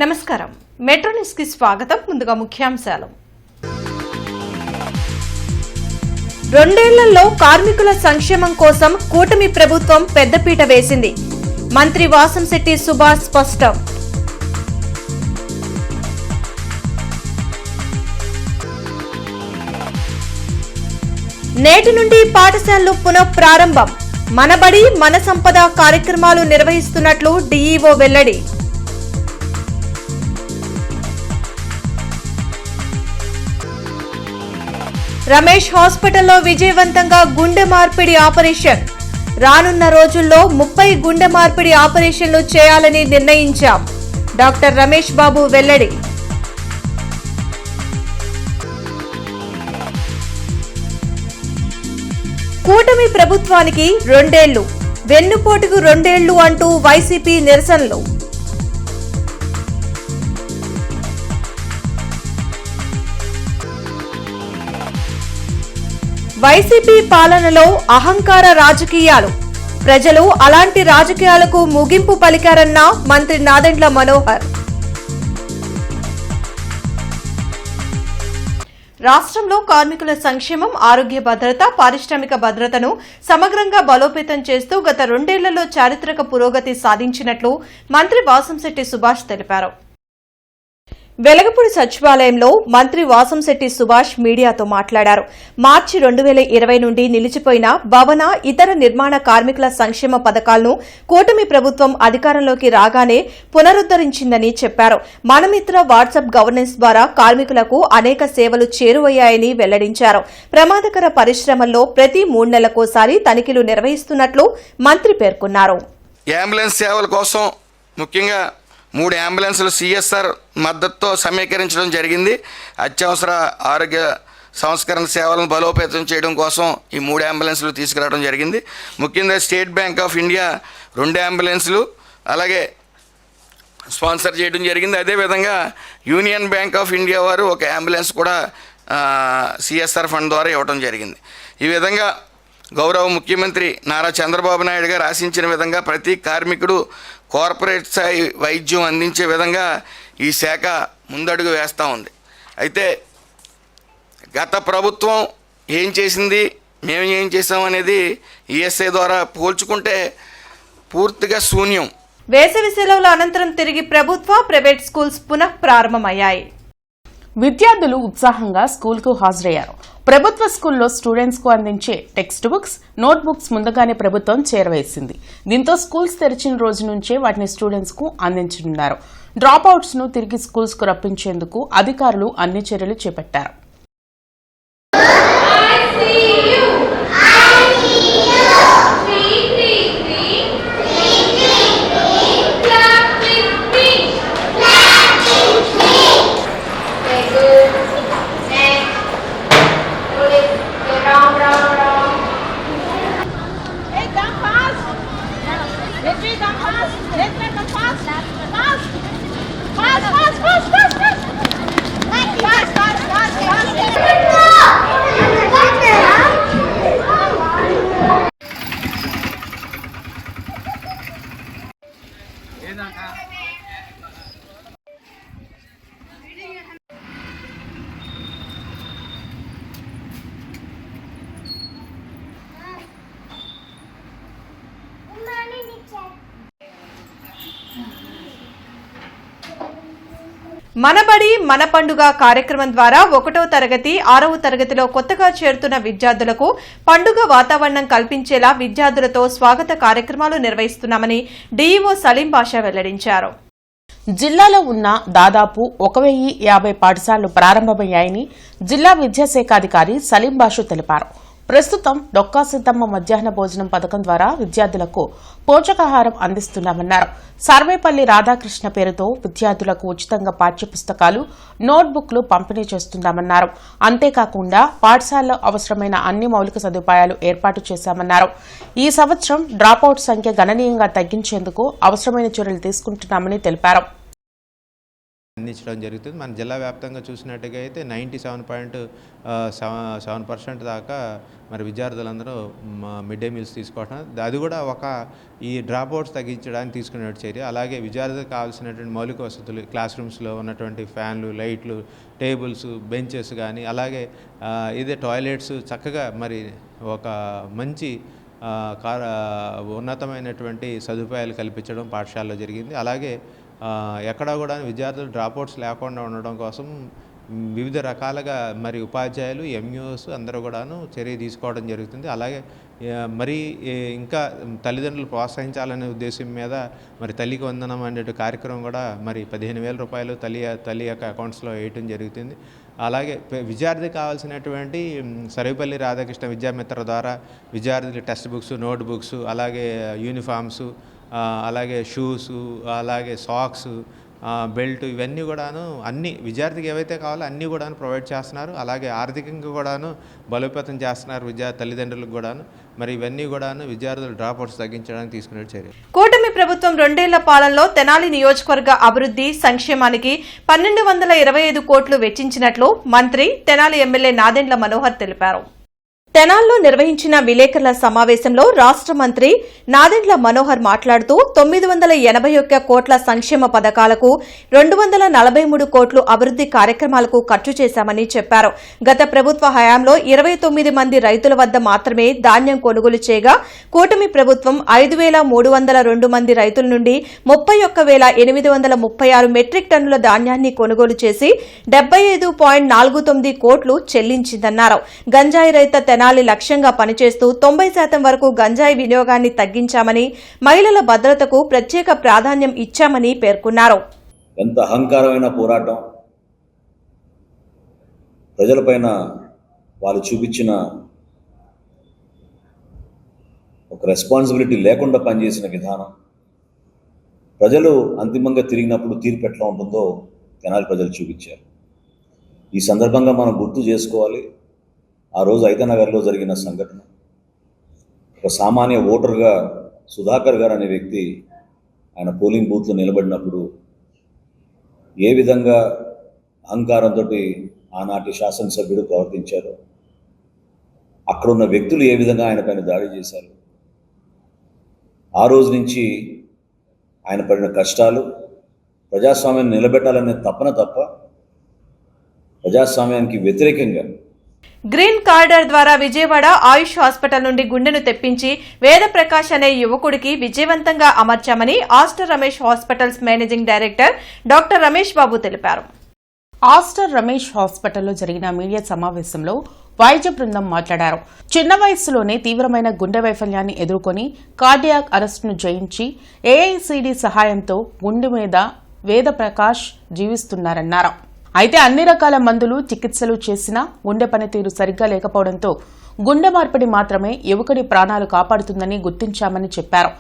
నమస్కారం metro news కి స్వాగతం. ముందుగా ముఖ్యాంశాలు. రెండేళ్లలో కార్మికుల సంక్షేమం కోసం కూటమి ప్రభుత్వం పెద్దపీట వేసింది. మంత్రి వాసంశెట్టి సుభాష్ స్పష్టం. నేటి నుండి పాఠశాలలు పునః ప్రారంభం. మనబడి మన సంపద కార్యక్రమాలు నిర్వహిస్తున్నట్లు డీఈఓ వెల్లడి. రమేష్ హాస్పిటల్లో విజయవంతంగా గుండె మార్పిడి ఆపరేషన్. రానున్న రోజుల్లో 30 గుండె మార్పిడి ఆపరేషన్లు చేయాలని నిర్ణయించాం. డాక్టర్ రమేష్ బాబు వెల్లడి. కూటమి ప్రభుత్వానికి 2 ఏళ్లు, వెన్నుపోటుకు 2 ఏళ్లు అంటూ వైసీపీ నిరసనలు. వైసీపీ పాలనలో అహంకార రాజకీయాలు. ప్రజలు అలాంటి రాజకీయాలకు ముగింపు పలికారన్న మంత్రి నాదెండ్ల మనోహర్. రాష్ట్రంలో కార్మికుల సంక్షేమం, ఆరోగ్య భద్రత, పారిశ్రామిక భద్రతను సమగ్రంగా బలోపేతం చేస్తూ గత 2 ఏళ్లలో చారిత్రక పురోగతి సాధించినట్లు మంత్రి వాసంశెట్టి సుభాష్ తెలిపారు. వెలగపూడి సచివాలయంలో మంత్రి వాసంశెట్టి సుభాష్ మీడియాతో మాట్లాడారు. మార్చి 2020 నుండి నిలిచిపోయిన భవన, ఇతర నిర్మాణ కార్మికుల సంక్షేమ పథకాలను కూటమి ప్రభుత్వం అధికారంలోకి రాగానే పునరుద్దరించిందని చెప్పారు. మనమిత్ర వాట్సాప్ గవర్నెన్స్ ద్వారా కార్మికులకు అనేక సేవలు చేరువయ్యాయని వెల్లడించారు. ప్రమాదకర పరిశ్రమల్లో ప్రతి 3 నెలలకోసారి తనిఖీలు నిర్వహిస్తున్నట్లు మంత్రి పేర్కొన్నారు. అంబులెన్స్ సేవల కోసం ముఖ్యంగా 3 అంబులెన్సులు సిఎస్ఆర్ మద్దతుతో సమీకరించడం జరిగింది. అత్యవసర ఆరోగ్య సంస్కరణ సేవలను బలోపేతం చేయడం కోసం ఈ 3 అంబులెన్సులు తీసుకురావడం జరిగింది. ముఖ్యంగా స్టేట్ బ్యాంక్ ఆఫ్ ఇండియా 2 అంబులెన్సులు అలాగే స్పాన్సర్ చేయడం జరిగింది. అదేవిధంగా యూనియన్ బ్యాంక్ ఆఫ్ ఇండియా వారు 1 అంబులెన్స్ కూడా సిఎస్ఆర్ ఫండ్ ద్వారా ఇవ్వడం జరిగింది. ఈ విధంగా గౌరవ ముఖ్యమంత్రి నారా చంద్రబాబు నాయుడు గారు ఆశించిన విధంగా ప్రతి కార్మికుడు కార్పొరేట్ స్థాయి వైద్యం అందించే విధంగా ఈ శాఖ ముందడుగు వేస్తూ ఉంది. అయితే గత ప్రభుత్వం ఏం చేసింది, మేము ఏం చేసాం అనేది ఈఎస్ఐ ద్వారా పోల్చుకుంటే పూర్తిగా శూన్యం. వేసవి సెలవుల అనంతరం తిరిగి ప్రభుత్వ, ప్రైవేట్ స్కూల్స్ పునః ప్రారంభమయ్యాయి. విద్యార్థులు ఉత్సాహంగా స్కూల్కు హాజరయ్యారు. ప్రభుత్వ స్కూల్లో స్టూడెంట్స్ కు అందించే టెక్స్ట్ బుక్స్, నోట్ బుక్స్ ముందుగానే ప్రభుత్వం చేరవేసింది. దీంతో స్కూల్స్ తెరిచిన రోజు నుంచే వాటిని స్టూడెంట్స్ కు అందించనున్నారు. డ్రాప్ అవుట్స్ ను తిరిగి స్కూల్స్ కు రప్పించేందుకు అధికారులు అన్ని చర్యలు చేపట్టారు. మనబడి మన పండుగ కార్యక్రమం ద్వారా 1వ తరగతి, 6వ తరగతిలో కొత్తగా చేరుతున్న విద్యార్థులకు పండుగ వాతావరణం కల్పించేలా విద్యార్థులతో స్వాగత కార్యక్రమాలు నిర్వహిస్తున్నామని డీఈఓ సలీం బాషా వెల్లడించారు. జిల్లాలో ఉన్న దాదాపు 1050 పాఠశాలలు ప్రారంభమయ్యాయని జిల్లా విద్యాశాఖాధికారి సలీం బాషా తెలిపారు. ప్రస్తుతం డొక్కా సిద్దమ్మ మధ్యాహ్న భోజనం పథకం ద్వారా విద్యార్థులకు పోషకాహారం అందిస్తున్నామన్నారు. సర్వేపల్లి రాధాకృష్ణ పేరుతో విద్యార్థులకు ఉచితంగా పాఠ్యపుస్తకాలు, నోట్ బుక్లు పంపిణీ చేస్తున్నామన్నారు. అంతేకాకుండా పాఠశాలలో అవసరమైన అన్ని మౌలిక సదుపాయాలు ఏర్పాటు చేశామన్నారు. ఈ సంవత్సరం డ్రాపౌట్ సంఖ్య గణనీయంగా తగ్గించేందుకు అవసరమైన చర్యలు తీసుకుంటున్నామని తెలిపారు. అందించడం జరుగుతుంది. మన జిల్లా వ్యాప్తంగా చూసినట్టుగా అయితే 97.7% దాకా మరి విద్యార్థులందరూ మిడ్ డే మీల్స్ తీసుకోవటం, అది కూడా ఈ డ్రాప్ అవుట్స్ తగ్గించడానికి తీసుకునే చర్య. అలాగే విద్యార్థులకు కావాల్సినటువంటి మౌలిక వసతులు, క్లాస్ రూమ్స్లో ఉన్నటువంటి ఫ్యాన్లు, లైట్లు, టేబుల్స్, బెంచెస్ కానీ, అలాగే ఇదే టాయిలెట్స్ చక్కగా మరి ఒక మంచి ఉన్నతమైనటువంటి సదుపాయాలు కల్పించడం పాఠశాలలో జరిగింది. అలాగే ఎక్కడా కూడా విద్యార్థులు డ్రాప్అవుట్స్ లేకుండా ఉండడం కోసం వివిధ రకాలుగా మరి ఉపాధ్యాయులు, ఎంఈఓస్ అందరూ కూడాను చర్య తీసుకోవడం జరుగుతుంది. అలాగే మరి ఇంకా తల్లిదండ్రులు ప్రోత్సహించాలనే ఉద్దేశం మీద మరి తల్లికి వందనం అనే కార్యక్రమం కూడా మరి 15,000 రూపాయలు తల్లి యొక్క అకౌంట్స్లో వేయటం జరుగుతుంది. అలాగే విద్యార్థికి కావాల్సినటువంటి సర్వేపల్లి రాధాకృష్ణ విద్యామిత్ర ద్వారా విద్యార్థులు టెక్స్ట్ బుక్స్, నోట్ బుక్స్, అలాగే యూనిఫామ్స్, అలాగే షూసు, అలాగే సాక్స్, బెల్ట్, ఇవన్నీ కూడాను అన్ని విద్యార్థికి ఏవైతే కావాలో అన్నీ కూడాను ప్రొవైడ్ చేస్తున్నారు. అలాగే ఆర్థికంగా కూడాను బలోపేతం చేస్తున్నారు తల్లిదండ్రులకు కూడాను. మరి ఇవన్నీ కూడాను విద్యార్థులు డ్రాప్అవుట్స్ తగ్గించడానికి తీసుకునే చర్య. కూటమి ప్రభుత్వం 2 ఏళ్ల పాలనలో తెనాలి నియోజకవర్గ అభివృద్ధి సంక్షేమానికి 1,225 కోట్లు వెచ్చించినట్లు మంత్రి తెనాలి ఎమ్మెల్యే నాదెండ్ల మనోహర్ తెలిపారు. తెనాల్లో నిర్వహించిన విలేకరుల సమావేశంలో రాష్ట మంత్రి నాదెండ్ల మనోహర్ మాట్లాడుతూ 981 కోట్ల సంక్షేమ పథకాలకు 243 కోట్లు అభివృద్ది కార్యక్రమాలకు ఖర్చు చేశామని చెప్పారు. గత ప్రభుత్వ హయాంలో 29 మంది రైతుల వద్ద మాత్రమే ధాన్యం కొనుగోలు చేయగా కూటమి ప్రభుత్వం 5,302 మంది రైతుల నుండి 31,836 మెట్రిక్ టన్నుల ధాన్యాన్ని కొనుగోలు చేసి 75.49 కోట్లు చెల్లించిందన్నారు. గంజాయి రైత తెనాలి లక్ష్యంగా పనిచేస్తూ 90% వరకు గంజాయి వినియోగాన్ని తగ్గించామని, మహిళల భద్రతకు ప్రత్యేక ప్రాధాన్యం ఇచ్చామని పేర్కొన్నారు. ఎంత అహంకారమైన పోరాటం, ప్రజలపైన వాళ్ళు చూపించిన ఒక రెస్పాన్సిబిలిటీ లేకుండా పనిచేసిన విధానం, ప్రజలు అంతిమంగా తిరిగినప్పుడు తీర్పు ఎట్లా ఉంటుందో తెనాలి ప్రజలు చూపించారు. ఈ సందర్భంగా మనం గుర్తు చేసుకోవాలి, ఆ రోజు ఐతనగర్లో జరిగిన సంఘటన. ఒక సామాన్య ఓటర్గా సుధాకర్ గారు అనే వ్యక్తి ఆయన పోలింగ్ బూత్లో నిలబడినప్పుడు ఏ విధంగా అహంకారంతో ఆనాటి శాసనసభ్యుడు ప్రవర్తించారు, అక్కడున్న వ్యక్తులు ఏ విధంగా ఆయన పైన దాడి చేశారు, ఆ రోజు నుంచి ఆయన పడిన కష్టాలు, ప్రజాస్వామ్యాన్ని నిలబెట్టాలనే తపన తప్ప ప్రజాస్వామ్యానికి వ్యతిరేకంగా. గ్రీన్ కారిడార్ ద్వారా విజయవాడ ఆయుష్ హాస్పిటల్ నుండి గుండెను తెప్పించి వేదప్రకాష్ అనే యువకుడికి విజయవంతంగా అమర్చామని Aster Ramesh hospitals managing director doctor Ramesh Babu తెలిపారు. ఆస్టర్ రమేష్ హాస్పిటల్లో జరిగిన మీడియా సమావేశంలో వైద్య బృందం మాట్లాడారు. చిన్న వయస్సులోనే తీవ్రమైన గుండె వైఫల్యాన్ని ఎదుర్కొని కార్డియాక్ అరెస్టును జయించి ఏఐసిడి సహాయంతో గుండె మీద వేదప్రకాష్ జీవిస్తున్నారన్నారు. అయితే అన్ని రకాల మందులు, చికిత్సలు చేసినా గుండె పనితీరు సరిగ్గా లేకపోవడంతో గుండె మార్పిడి మాత్రమే యువకుడి ప్రాణాలు కాపాడుతుందని గుర్తించామని చెప్పారు.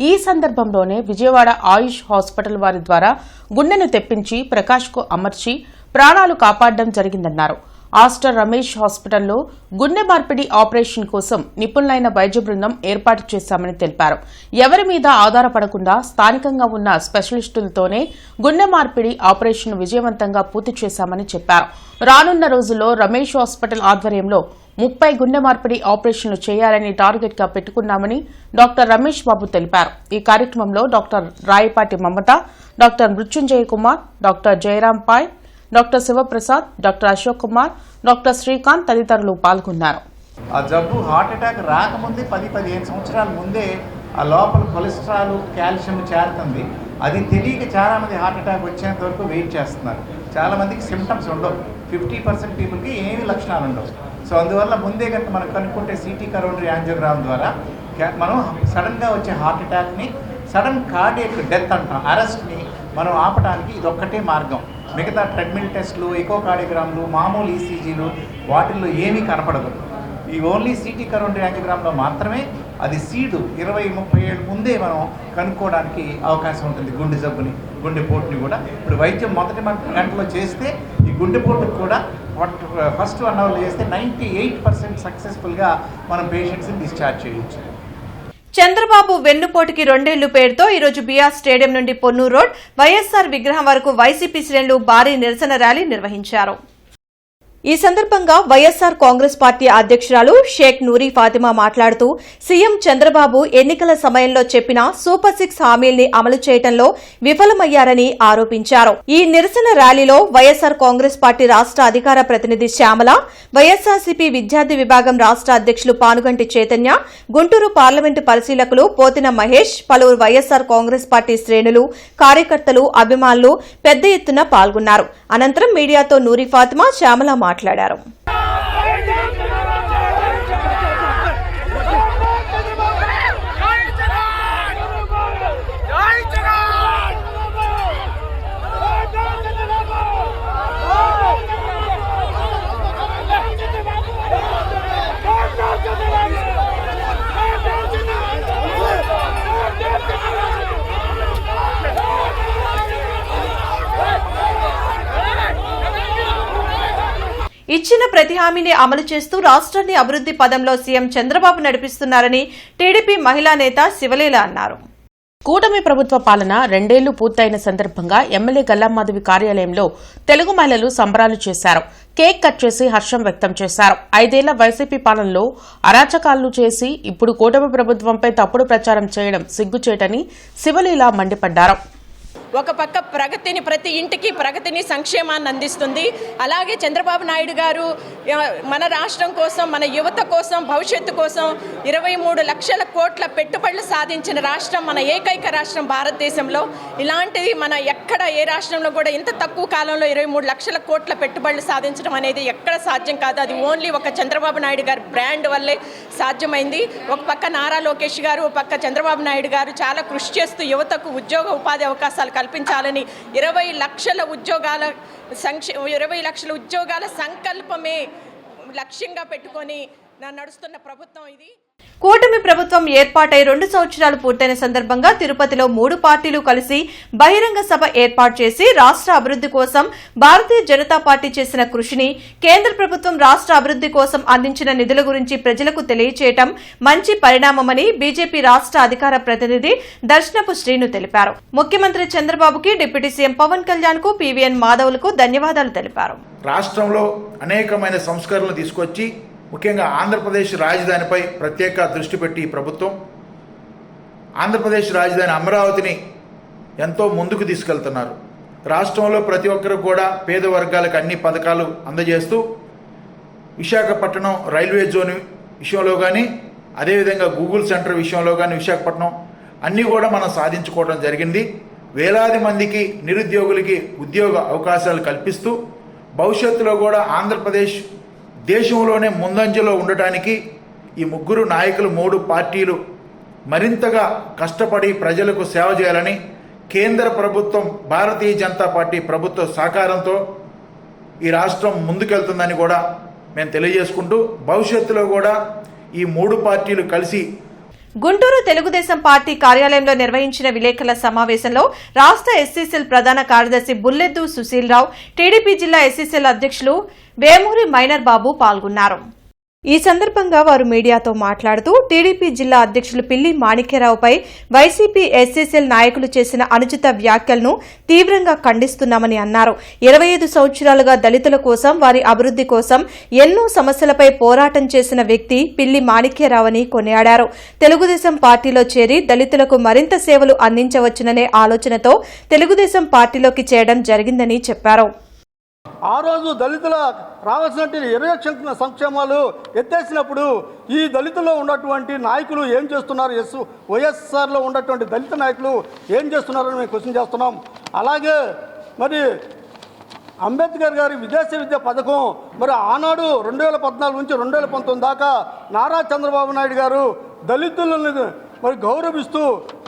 ఈ సందర్భంలోనే విజయవాడ ఆయుష్ హాస్పిటల్ వారి ద్వారా గుండెను తెప్పించి ప్రకాష్కు అమర్చి ప్రాణాలు కాపాడడం జరిగిందన్నారు. ఆస్టర్ రమేష్ హాస్పిటల్లో గుండె మార్పిడి ఆపరేషన్ కోసం నిపుణులైన వైద్య బృందం ఏర్పాటు చేశామని తెలిపారు. ఎవరి మీద ఆధారపడకుండా స్థానికంగా ఉన్న స్పెషలిస్టులతోనే గుండె మార్పిడి ఆపరేషన్ విజయవంతంగా పూర్తి చేశామని చెప్పారు. రానున్న రోజుల్లో రమేష్ హాస్పిటల్ ఆధ్వర్యంలో 30 గుండె మార్పిడి ఆపరేషన్లు చేయాలని టార్గెట్ గా పెట్టుకున్నామని డాక్టర్ రమేష్ బాబు తెలిపారు. ఈ కార్యక్రమంలో doctor Rayapati Mamata, doctor Mrutyunjaya Kumar, doctor Jayaram Pai, doctor Shivaprasad, doctor Ashok Kumar, doctor Srikanth తదితరులు పాల్గొన్నారు. ఆ జబ్బు హార్ట్ అటాక్ రాకముందే 10-15 సంవత్సరాల ముందే ఆ లోపల కొలెస్ట్రాల్, కాల్షియం చేరుతుంది. అది తెలియక చాలామంది హార్ట్ అటాక్ వచ్చేంత వరకు వెయిట్ చేస్తున్నారు. చాలామందికి సిమ్టమ్స్ ఉండవు, 50% పీపుల్కి ఏమి లక్షణాలు ఉండవు. సో అందువల్ల ముందే కనుక మనం కనుక్కుంటే సిటీ కరోనరీ యాంజియోగ్రామ్ ద్వారా మనం సడన్గా వచ్చే హార్ట్ అటాక్ని, సడన్ కార్డియక్ డెత్ అంటాం, అరెస్ట్ని మనం ఆపడానికి ఇది ఒక్కటే మార్గం. మిగతా ట్రెడ్మిల్ టెస్ట్లు, ఎకోకార్డియోగ్రామ్లు, మామూలు ఈసీజీలు వాటిల్లో ఏమీ కనపడదు. ఈ ఓన్లీ సిటీ కరోనరీ యాంజియోగ్రామ్లో మాత్రమే అది సీడు 20-30 ఏళ్ళ ముందే మనం కనుక్కోవడానికి అవకాశం ఉంటుంది. గుండె జబ్బుని, గుండెపోటుని కూడా ఇప్పుడు వైద్యం మొదటి గంటలో చేస్తే ఈ గుండెపోటుకు కూడా ఫస్ట్ 1 అవర్లో చేస్తే 98% సక్సెస్ఫుల్గా మనం పేషెంట్స్ని డిశ్చార్జ్ చేయొచ్చు. చంద్రబాబు వెన్నుపోటుకి 2 ఏళ్లు పేరుతో ఈరోజు బీఆర్ స్టేడియం నుండి పొన్నూరు రోడ్ వైఎస్సార్ విగ్రహం వరకు వైసీపీ శ్రేణులు భారీ నిరసన ర్యాలీ నిర్వహించారు. ఈ సందర్భంగా వైఎస్సార్ కాంగ్రెస్ పార్టీ అధ్యక్షురాలు షేక్ నూరి ఫాతిమా మాట్లాడుతూ సీఎం చంద్రబాబు ఎన్నికల సమయంలో చెప్పిన సూపర్ 6 హామీల్ని అమలు చేయడంలో విఫలమయ్యారని ఆరోపించారు. ఈ నిరసన ర్యాలీలో వైఎస్సార్ కాంగ్రెస్ పార్టీ రాష్ట్ర అధికార ప్రతినిధి శ్యామల, వైఎస్సార్సీపీ విద్యార్థి విభాగం రాష్ట్ర అధ్యక్షులు పానుగంటి చైతన్య, గుంటూరు పార్లమెంటు పరిశీలకులు పోతిన మహేష్, పలువురు వైఎస్సార్ కాంగ్రెస్ పార్టీ శ్రేణులు, కార్యకర్తలు, అభిమానులు పెద్ద ఎత్తున పాల్గొన్నారు. అనంతరం మీడియాతో నూరి ఫాతిమా, శ్యామల మాట్లాడారు. ఇచ్చిన ప్రతి హామీని అమలు చేస్తూ రాష్ట్రాన్ని అభివృద్ది పదంలో సీఎం చంద్రబాబు నడిపిస్తున్నారని టీడీపీ మహిళా నేత శివలీల అన్నారు. కూటమి ప్రభుత్వ పాలన 2 ఏళ్లు పూర్తయిన సందర్భంగా ఎమ్మెల్యే గల్లామాధవి కార్యాలయంలో తెలుగు మహిళలు సంబరాలు చేశారు. కేక్ కట్ చేసి హర్షం వ్యక్తం చేశారు. 5 ఏళ్ల వైసీపీ పాలనలో అరాచకాలను చేసి ఇప్పుడు కూటమి ప్రభుత్వంపై తప్పుడు ప్రచారం చేయడం సిగ్గుచేటని శివలీల మండిపడ్డారు. ఒక పక్క ప్రగతిని, ప్రతి ఇంటికి ప్రగతిని, సంక్షేమాన్ని అందిస్తుంది. అలాగే చంద్రబాబు నాయుడు గారు మన రాష్ట్రం కోసం, మన యువత కోసం, భవిష్యత్తు కోసం 23 లక్షల కోట్ల పెట్టుబడులు సాధించిన రాష్ట్రం మన ఏకైక రాష్ట్రం భారతదేశంలో. ఇలాంటిది మన ఎక్కడ ఏ రాష్ట్రంలో కూడా ఇంత తక్కువ కాలంలో 23 లక్షల కోట్ల పెట్టుబడులు సాధించడం అనేది ఎక్కడ సాధ్యం కాదు. అది ఓన్లీ ఒక చంద్రబాబు నాయుడు గారి బ్రాండ్ వల్లే సాధ్యమైంది. ఒక పక్క నారా లోకేష్ గారు, ఒక పక్క చంద్రబాబు నాయుడు గారు చాలా కృషి చేస్తూ యువతకు ఉద్యోగ ఉపాధి అవకాశాలు కల్పించాలని 20 లక్షల ఉద్యోగాల సంకల్పమే లక్ష్యంగా పెట్టుకొని నడుస్తున్న ప్రభుత్వం ఇది. కూటమి ప్రభుత్వం ఏర్పాటై 2 సంవత్సరాలు పూర్తయిన సందర్భంగా తిరుపతిలో 3 పార్టీలు కలిసి బహిరంగ సభ ఏర్పాటు చేసి రాష్ట్ర అభివృద్ది కోసం భారతీయ జనతా పార్టీ చేసిన కృషిని, కేంద్ర ప్రభుత్వం రాష్ట్ర అభివృద్ది కోసం అందించిన నిధుల గురించి ప్రజలకు తెలియచేయటం మంచి పరిణామమని బీజేపీ రాష్ట్ర అధికార ప్రతినిధి దర్శనపు శ్రీను తెలిపారు. ముఖ్యమంత్రి చంద్రబాబుకి, డిప్యూటీ సీఎం పవన్ కళ్యాణ్ కు, పీవీఎన్ మాధవులకు ధన్యవాదాలు తెలిపారు. రాష్ట్రంలో అనేకమైన సంస్కరణలు తీసుకొచ్చి ముఖ్యంగా ఆంధ్రప్రదేశ్ రాజధానిపై ప్రత్యేక దృష్టి పెట్టి ఈ ప్రభుత్వం ఆంధ్రప్రదేశ్ రాజధాని అమరావతిని ఎంతో ముందుకు తీసుకెళ్తున్నారు. రాష్ట్రంలో ప్రతి ఒక్కరికి కూడా పేద వర్గాలకు అన్ని పథకాలు అందజేస్తూ విశాఖపట్నం రైల్వే జోన్ విషయంలో కానీ, అదేవిధంగా గూగుల్ సెంటర్ విషయంలో కానీ విశాఖపట్నం అన్నీ కూడా మనం సాధించుకోవడం జరిగింది. వేలాది మందికి నిరుద్యోగులకి ఉద్యోగ అవకాశాలు కల్పిస్తూ భవిష్యత్తులో కూడా ఆంధ్రప్రదేశ్ దేశంలోనే ముందంజలో ఉండటానికి ఈ 3 నాయకులు, 3 పార్టీలు మరింతగా కష్టపడి ప్రజలకు సేవ చేయాలని కేంద్ర ప్రభుత్వం, భారతీయ జనతా పార్టీ ప్రభుత్వ సహకారంతో ఈ రాష్ట్రం ముందుకెళ్తుందని కూడా మేము తెలియజేసుకుంటూ భవిష్యత్తులో కూడా ఈ 3 పార్టీలు కలిసి గుంటూరు తెలుగుదేశం పార్టీ కార్యాలయంలో నిర్వహించిన విలేకరుల సమావేశంలో రాష్ట్ర ఎస్సీసీఎల్ ప్రధాన కార్యదర్శి బుల్లెద్దు సుశీల్రావు, టీడీపీ జిల్లా ఎస్సీసీఎల్ అధ్యక్షులు వేమూరి మైనర్ బాబు పాల్గొన్నారు. ఈ సందర్భంగా వారు మీడియాతో మాట్లాడుతూ టీడీపీ జిల్లా అధ్యక్షులు పిల్లి మాణిక్యరావుపై వైసీపీ ఎస్సీసీఎల్ నాయకులు చేసిన అనుచిత వ్యాఖ్యలను తీవ్రంగా ఖండిస్తున్నామని అన్నారు. 25 సంవత్సరాలుగా దళితుల కోసం, వారి అభివృద్ది కోసం ఎన్నో సమస్యలపై పోరాటం చేసిన వ్యక్తి పిల్లి మాణిక్యరావుని కొనియాడారు. తెలుగుదేశం పార్టీలో చేరి దళితులకు మరింత సేవలు అందించవచ్చుననే ఆలోచనతో తెలుగుదేశం పార్టీలోకి చేరడం జరిగిందని చెప్పారు. ఆ రోజు దళితుల రావాల్సినటువంటి 20 లక్షల సంక్షేమాలు ఎత్తేసినప్పుడు ఈ దళితుల్లో ఉన్నటువంటి నాయకులు ఏం చేస్తున్నారు, వైఎస్ఆర్లో ఉన్నటువంటి దళిత నాయకులు ఏం చేస్తున్నారని మేము క్వశ్చన్ చేస్తున్నాం. అలాగే మరి అంబేద్కర్ గారి విదేశీ విద్య పథకం మరి ఆనాడు 2014 నుంచి 2019 దాకా నారా చంద్రబాబు నాయుడు గారు దళితులను మరి గౌరవిస్తూ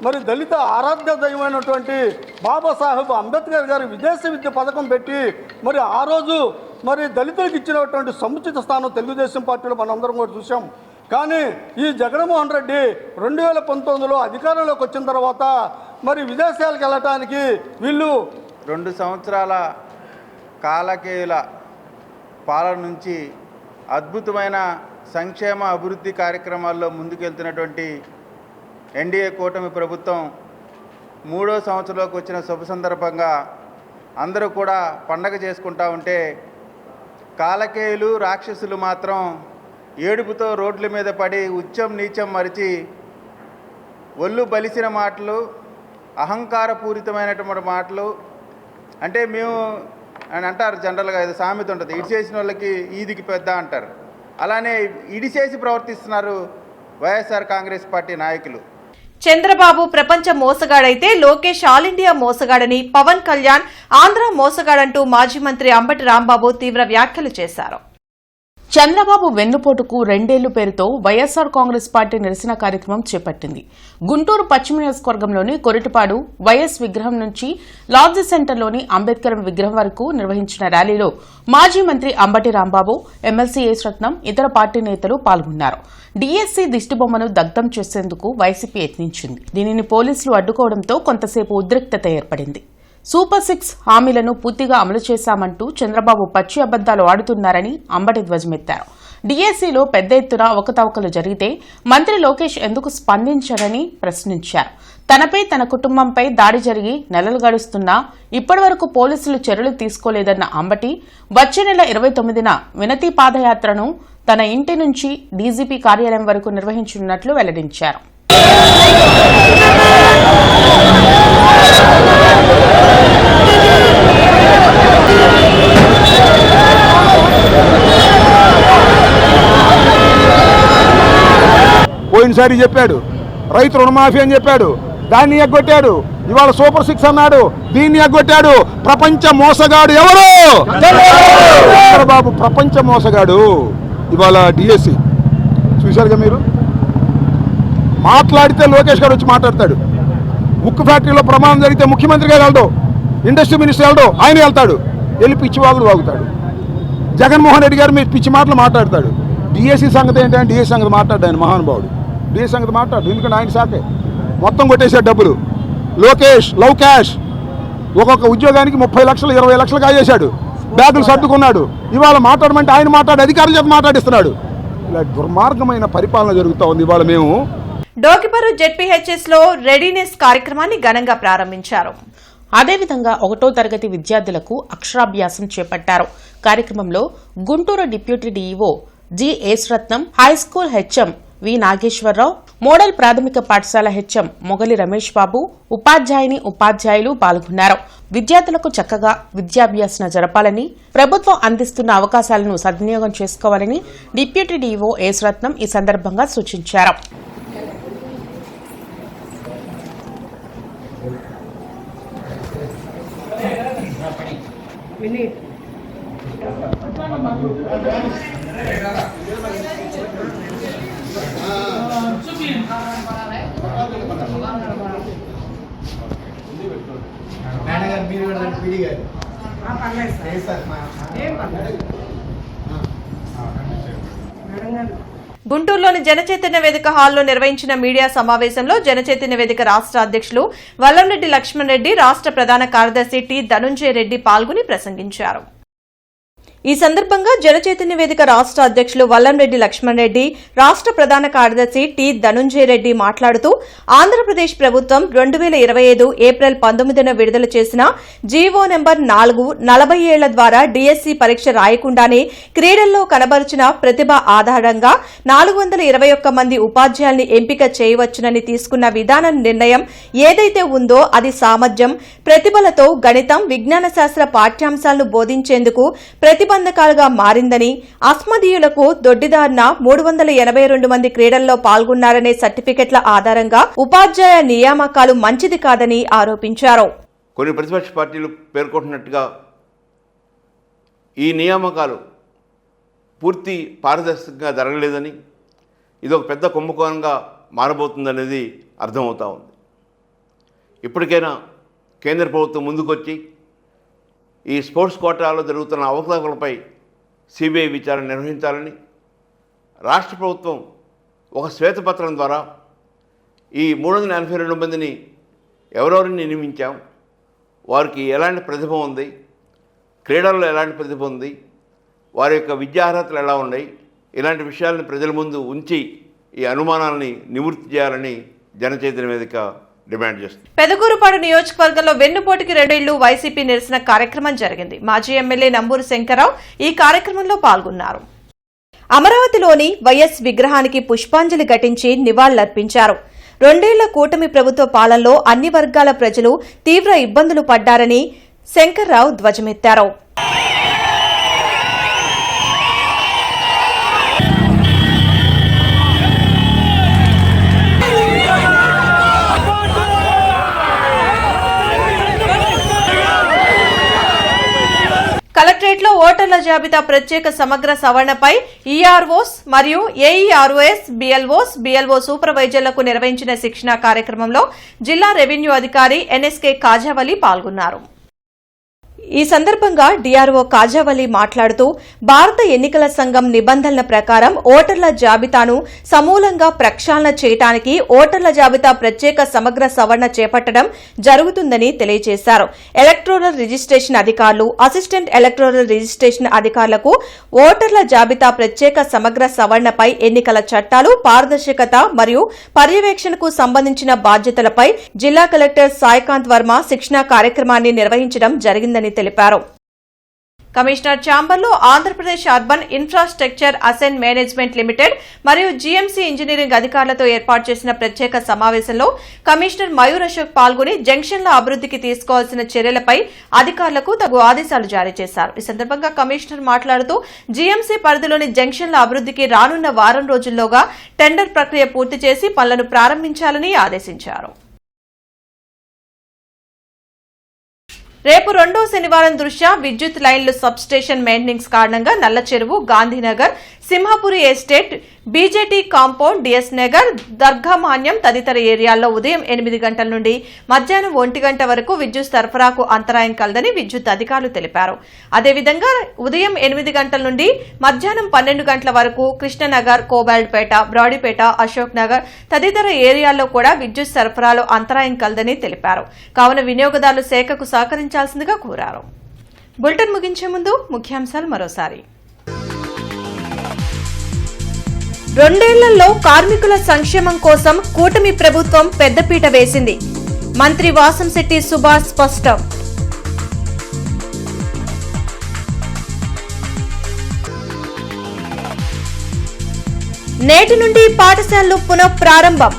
మరి దళిత ఆరాధ్య దైవమైనటువంటి బాబాసాహెబ్ అంబేద్కర్ గారి విదేశీ విద్య పథకం పెట్టి మరి ఆ రోజు మరి దళితులకు ఇచ్చినటువంటి సముచిత స్థానం తెలుగుదేశం పార్టీలో మనందరం కూడా చూసాం. కానీ ఈ జగన్మోహన్ రెడ్డి 2019లో అధికారంలోకి వచ్చిన తర్వాత మరి విదేశాలకు వెళ్ళటానికి వీళ్ళు 2 సంవత్సరాల కాలకేయుల పాలన నుంచి అద్భుతమైన సంక్షేమ అభివృద్ధి కార్యక్రమాల్లో ముందుకెళ్తున్నటువంటి ఎన్డీఏ కూటమి ప్రభుత్వం 3వ సంవత్సరంలోకి వచ్చిన శుభ సందర్భంగా అందరూ కూడా పండగ చేసుకుంటూ ఉంటే కాలకేయులు రాక్షసులు మాత్రం ఏడుపుతో రోడ్ల మీద పడి ఉచ్చం నీచం మరిచి ఒళ్ళు బలిసిన మాటలు, అహంకారపూరితమైనటువంటి మాటలు, అంటే మేము అని అంటారు. జనరల్గా ఏదో సామెత ఉంటుంది, ఇడిచేసిన వాళ్ళకి ఈదికి పెద్ద అంటారు. అలానే ఇడిచేసి ప్రవర్తిస్తున్నారు వైఎస్ఆర్ కాంగ్రెస్ పార్టీ నాయకులు. చంద్రబాబు ప్రపంచ మోసగాడైతే లోకేష్ ఆల్ ఇండియా మోసగాడని, పవన్ కళ్యాణ్ ఆంధ్ర మోసగాడంటూ మాజీ మంత్రి అంబటి రాంబాబు తీవ్ర వ్యాఖ్యలు చేశారు. చంద్రబాబు వెన్నుపోటుకు 2 ఏళ్లు పేరుతో వైఎస్సార్ కాంగ్రెస్ పార్టీ నిరసన కార్యక్రమం చేపట్టింది. గుంటూరు పశ్చిమ నియోజకవర్గంలోని కొరిటపాడు వైఎస్ విగ్రహం నుంచి లాడ్జి సెంటర్లోని అంబేద్కర్ విగ్రహం వరకు నిర్వహించిన ర్యాలీలో మాజీ మంత్రి అంబటి రాంబాబు, ఎమ్మెల్సీ ఎస్ రత్నం, ఇతర పార్టీ నేతలు పాల్గొన్నారు. డీఎస్సీ దిష్టిబొమ్మను దగ్ధం చేసేందుకు వైసీపీ యత్నించింది. దీనిని పోలీసులు అడ్డుకోవడంతో కొంతసేపు ఉద్రిక్తత ఏర్పడింది. సూపర్ 6 హామీలను పూర్తిగా అమలు చేశామంటూ చంద్రబాబు పచ్చి అబద్దాలు ఆడుతున్నారని అంబటి ధ్వజమెత్తారు. డీఎస్సీలో పెద్ద ఎత్తున అవకతవకలు జరిగితే మంత్రి లోకేష్ ఎందుకు స్పందించారని ప్రశ్నించారు. తనపై, తన కుటుంబంపై దాడి జరిగి నెలలు గడుస్తున్నా ఇప్పటివరకు పోలీసులు చర్యలు తీసుకోలేదన్న అంబటి వచ్చే నెల 29న వినతి పాదయాత్రను తన ఇంటి నుంచి డీజీపీ కార్యాలయం వరకు నిర్వహించనున్నట్లు వెల్లడించారు. పోయినసారి చెప్పాడు రైతు రుణమాఫీ అని చెప్పాడు, దాన్ని ఎగ్గొట్టాడు. ఇవాళ సూపర్ 6 అన్నాడు, దీన్ని ఎగ్గొట్టాడు. ప్రపంచ మోసగాడు ఎవరు? చంద్రబాబు ప్రపంచ మోసగాడు. ఇవాళ డిఎస్సి చూశారుగా మీరు. మాట్లాడితే లోకేష్ గారు వచ్చి మాట్లాడతాడు. ఉక్కు ఫ్యాక్టరీలో ప్రమాదం జరిగితే ముఖ్యమంత్రి గారు వెళ్ళడు, ఇండస్ట్రీ మినిస్టర్ వెళ్ళడు, ఆయన వెళ్తాడు. వెళ్ళి పిచ్చివాగులు వాగుతాడు. జగన్మోహన్ రెడ్డి గారు మీరు పిచ్చి మాటలు మాట్లాడతాడు. డిఎస్సి సంగతి ఏంటంటే డిఎస్సి సంగతి మాట్లాడు ఆయన మహానుభావుడు. డిఎస్సి సంగతి మాట్లాడు, ఎందుకంటే ఆయన శాఖే మొత్తం కొట్టేశాడు డబ్బులు. లోకేష్ లవ్ క్యాష్ ఒక్కొక్క ఉద్యోగానికి 30 లక్షలు 20 లక్షలు కాజేశాడు. బ్యాగులు సర్దుకున్నాడు. ఇవాళ మాట్లాడమంటే ఆయన మాట్లాడి అధికారుల చేత మాట్లాడిస్తున్నాడు. ఇలా దుర్మార్గమైన పరిపాలన జరుగుతూ ఉంది. ఇవాళ మేము డోకిపరు జెడ్పీహెచ్ఎస్ లో రెడీనెస్ కార్యక్రమాన్ని ఘనంగా ప్రారంభించారు. అదేవిధంగా 1వ తరగతి విద్యార్థులకు అక్షరాభ్యాసం చేపట్టారు. కార్యక్రమంలో Guntur deputy DEO G S Ratnam, high school HM V Nageswararao, model ప్రాథమిక పాఠశాల హెచ్ఎం మొగలి రమేష్ బాబు, ఉపాధ్యాయులు పాల్గొన్నారు. విద్యార్థులకు చక్కగా విద్యాభ్యాసన జరపాలని, ప్రభుత్వం అందిస్తున్న అవకాశాలను సద్వినియోగం చేసుకోవాలని డిప్యూటీ డీఈఓ ఎస్ రత్నం ఈ సందర్భంగా సూచించారు. గుంటూరులోని జనచైతన్య వేదిక హాల్లో నిర్వహించిన మీడియా సమావేశంలో జనచైతన్య వేదిక రాష్ట్ర అధ్యక్షులు వల్లంరెడ్డి లక్ష్మణ్ రెడ్డి, రాష్ట్ర ప్రధాన కార్యదర్శి టి ధనుంజయ రెడ్డి పాల్గొని ప్రసంగించారు. ఈ సందర్భంగా జనచైతన్య వేదిక రాష్ట్ర అధ్యక్షులు వల్లంరెడ్డి లక్ష్మణ్ రెడ్డి, రాష్ట్ర ప్రధాన కార్యదర్శి టి ధనుంజయ రెడ్డి మాట్లాడుతూ ఆంధ్రప్రదేశ్ ప్రభుత్వం 2025 ఏప్రిల్ 19న విడుదల చేసిన జీవో నెంబర్ 4 40 ఏళ్ల ద్వారా డీఎస్సీ పరీక్ష రాయకుండానే క్రీడల్లో కనబరిచిన ప్రతిభ ఆధారంగా 421 మంది ఉపాధ్యాయుల్ని ఎంపిక చేయవచ్చునని తీసుకున్న విధాన నిర్ణయం ఏదైతే ఉందో అది సామర్థ్యం, ప్రతిభలతో గణితం, విజ్ఞాన శాస్త్ర పాఠ్యాంశాలను బోధించేందుకు ప్రతిబంధకాలుగా మారిందని, అస్మదీయులకు దొడ్డిదారిన 382 మంది క్రీడల్లో పాల్గొన్నారనే సర్టిఫికెట్ల ఆధారంగా ఉపాధ్యాయ నియామకాలు మంచిది కాదని ఆరోపించారు. కొన్ని ప్రతిపక్ష పార్టీలు పేర్కొంటున్నట్టుగా ఈ నియామకాలు పూర్తి పారదర్శకంగా జరగలేదని, ఇది ఒక పెద్ద కుంభకోణంగా మారబోతుందనేది అర్థమవుతా ఉంది. ఇప్పటికైనా కేంద్ర ప్రభుత్వం ముందుకొచ్చి ఈ స్పోర్ట్స్ కోటాలో జరుగుతున్న అవకతవకలపై సిబిఐ విచారణ నిర్వహించాలని, రాష్ట్ర ప్రభుత్వం ఒక శ్వేతపత్రం ద్వారా ఈ 382 మందిని ఎవరెవరిని నియమించాం, వారికి ఎలాంటి ప్రతిభ ఉంది, క్రీడల్లో ఎలాంటి ప్రతిభ ఉంది, వారి యొక్క విద్యార్హతలు ఎలా ఉన్నాయి, ఇలాంటి విషయాలను ప్రజల ముందు ఉంచి ఈ అనుమానాలని నివృత్తి చేయాలని జనచైతన్య వేదిక డిమాండ్ చేస్తుంది. పెదకూరుపాడు నియోజకవర్గంలో వెన్నుపోటుకి 2 ఇళ్లు వైసీపీ నిరసన కార్యక్రమం జరిగింది. మాజీ ఎమ్మెల్యే నంబూరు శంకర్రావు ఈ కార్యక్రమంలో పాల్గొన్నారు. అమరావతిలోని వైఎస్ విగ్రహానికి పుష్పాంజలి ఘటించి నివాళులర్పించారు. 2 ఏళ్ల కూటమి ప్రభుత్వ పాలనలో అన్ని వర్గాల ప్రజలు తీవ్ర ఇబ్బందులు పడ్డారని శంకర్రావు ధ్వజమెత్తారు. కలెక్టరేట్లో ఓటర్ల జాబితా ప్రత్యేక సమగ్ర సవరణపై ఈఆర్ఓస్ మరియు ఏఈఆర్ఓఎస్, బిఎల్ఓ సూపర్వైజర్లకు నిర్వహించిన శిక్షణా కార్యక్రమంలో జిల్లా రెవెన్యూ అధికారి ఎన్ఎస్కే కాజావలి పాల్గొన్నారు. ఈ సందర్భంగా డీఆర్ఓ కాజావలి మాట్లాడుతూ భారత ఎన్నికల సంఘం నిబంధనల ప్రకారం ఓటర్ల జాబితాను సమూలంగా ప్రక్షాళన చేయడానికి ఓటర్ల జాబితా ప్రత్యేక సమగ్ర సవరణ చేపట్టడం జరుగుతుందని తెలియజేశారు. ఎలక్టోరల్ రిజిస్ట్రేషన్ అధికారులు, అసిస్టెంట్ ఎలక్టోరల్ రిజిస్ట్రేషన్ అధికారులకు ఓటర్ల జాబితా ప్రత్యేక సమగ్ర సవరణపై ఎన్నికల చట్టాలు, పారదర్శకత మరియు పర్యవేక్షణకు సంబంధించిన బాధ్యతలపై జిల్లా కలెక్టర్ సాయికాంత్ వర్మ శిక్షణా కార్యక్రమాన్ని నిర్వహించడం జరిగిందని తెలిపారు. కమిషనర్ ఛాంబర్లో Andhra Pradesh urban infrastructure asset management limited మరియు జీఎంసీ ఇంజనీరింగ్ అధికారులతో ఏర్పాటు చేసిన ప్రత్యేక సమావేశంలో కమిషనర్ మయూర్ అశోక్ పాల్గొని జంక్షన్ల అభివృద్ధికి తీసుకోవాల్సిన చర్యలపై అధికారులకు తగు ఆదేశాలు జారీ చేశారు. ఈ సందర్భంగా కమిషనర్ మాట్లాడుతూ జీఎంసీ పరిధిలోని జంక్షన్ల అభివృద్ధికి రానున్న వారం రోజుల్లోగా టెండర్ ప్రక్రియ పూర్తి చేసి పనులను ప్రారంభించాలని ఆదేశించారు. రేపు 2వ శనివారం దృష్ట్యా విద్యుత్ లైన్లు సబ్స్టేషన్ మెయింటెనెన్స్ కారణంగా Nallacheruvu, Gandhinagar, Simhapuri estate, BJT compound, DS Nagar, Dargamanyam తదితర ఏరియాల్లో ఉదయం 8 గంటల నుండి మధ్యాహ్నం 1 గంట వరకు విద్యుత్ సరఫరాకు అంతరాయం కలదని విద్యుత్ అధికారులు తెలిపారు. అదేవిధంగా ఉదయం 8 గంటల నుండి మధ్యాహ్నం 12 గంటల వరకు కృష్ణనగర్, కోబాల్డ్పేట, బ్రాడీపేట, అశోక్ నగర్ తదితర ఏరియాల్లో కూడా విద్యుత్ సరఫరాలో అంతరాయం కలదని తెలిపారు. కావున వినియోగదారులు శాఖకు సహకరించాల్సిందిగా కోరారు. బులెటిన్ ముగించే ముందు ముఖ్యాంశాలు మరోసారి. 2 ఏళ్లలో కార్మికుల సంక్షేమం కోసం కూటమి ప్రభుత్వం పెద్దపీట వేసింది. మంత్రి వాసంశెట్టి సుభాష్ స్పష్టం. నేటి నుండి పాఠశాలలు పునఃప్రారంభం.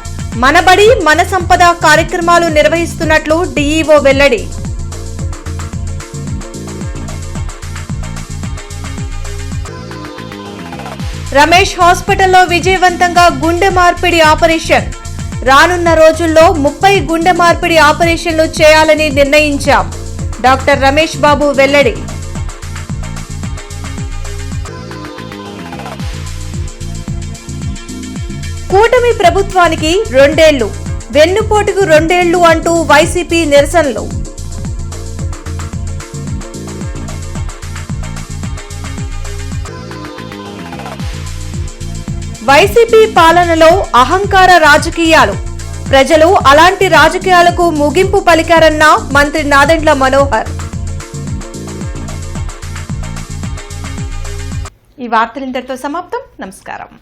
మనబడి మన సంపద కార్యక్రమాలు నిర్వహిస్తున్నట్లు డీఈఓ వెల్లడి. రమేష్ హాస్పిటల్లో విజయవంతంగా గుండె మార్పిడి ఆపరేషన్. రానున్న రోజుల్లో 30 గుండె మార్పిడి ఆపరేషన్లు చేయాలని నిర్ణయించాం. డాక్టర్ రమేష్ బాబు వెల్లడి. కూటమి ప్రభుత్వానికి 2 ఏళ్లు, వెన్నుపోటుకు 2 ఏళ్లు అంటూ వైసీపీ నిరసనలు. వైసీపీ పాలనలో అహంకార రాజకీయాలు. ప్రజలు అలాంటి రాజకీయాలకు ముగింపు పలికారన్న మంత్రి నాదెండ్ల మనోహర్. ఈ వార్తలు ఇంతటితో సమాప్తం. నమస్కారం.